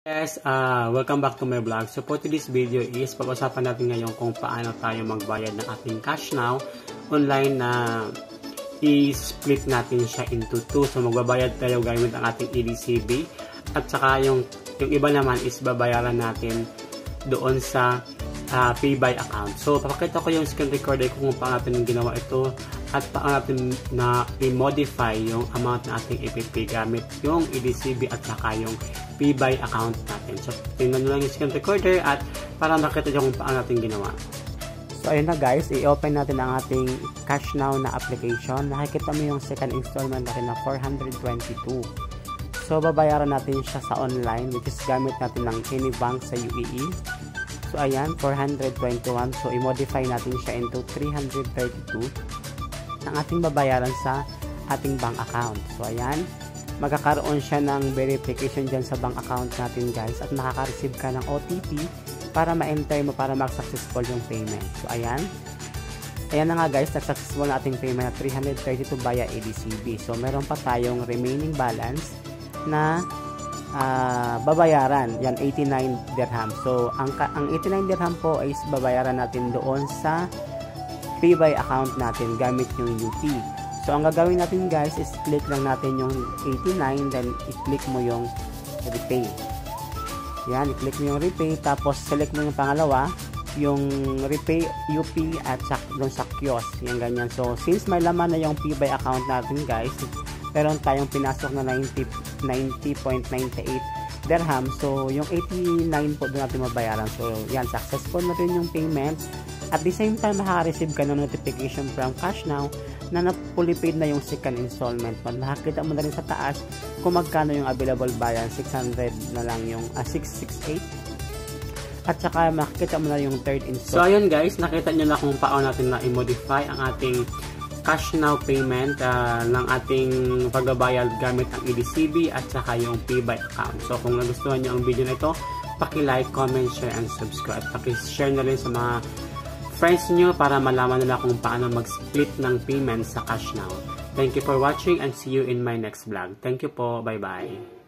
Guys, welcome back to my vlog. So for today's video is pag-usapan natin ngayon kung paano tayo magbayad ng ating cash now online na i-split natin siya into two. So magbabayad tayo gamit ang ating EDCB at saka yung iba naman is babayaran natin doon sa pay by account. So papakita ko yung screen recorder kung paano natin ginawa ito at paano natin na i-modify yung amount na ating ipipay gamit yung EDCB at saka yung pay by account natin. So tingnan nyo lang yung screen recorder at para makita nyo kung paano natin ginawa. So ayun na guys, i-open natin ang ating cash now na application. Nakikita mo yung second installment natin na 422. So babayaran natin siya sa online which is gamit natin ng any bank sa UAE. So ayan, 421. So i-modify natin siya into 332 ng ating babayaran sa ating bank account. So ayan, magkakaroon siya ng verification dyan sa bank account natin guys at makaka-receive ka ng OTP para ma-enter mo para mag-successful yung payment. So ayan na nga guys, nag-successful na ating payment na 332 via EDCB. So meron pa tayong remaining balance na babayaran, yan 89 dirham. So ang 89 dirham po is babayaran natin doon sa pay by account natin gamit yung UP. So ang gagawin natin guys is click lang natin yung 89 then i-click mo yung repay. Yan, i-click mo yung repay tapos select mo yung pangalawa, yung repay UP at doon sa kiosk, yan ganyan. So since may laman na yung pay by account natin guys, meron tayong pinasok na 90.98 dirham. So yung 89 po doon natin mabayaran. So yan, successful na rin yung payment. At the same time, makaka-receive ka ng notification from Cash Now na fully paid na yung second installment. Makakita mo na rin sa taas kung magkano yung available balance. 600 na lang yung 668. At saka makikita mo na yung third installment. So ayun guys, nakita nyo na kung paano natin na i-modify ang ating Cash Now payment ng ating pagbabayad gamit ang EDCB at saka yung pay by account. So kung nagustuhan nyo ang video na ito, paki-like, comment, share, and subscribe. Paki-share na rin sa mga friends nyo para malaman nila kung paano mag-split ng payment sa Cash Now. Thank you for watching and see you in my next vlog. Thank you po. Bye-bye.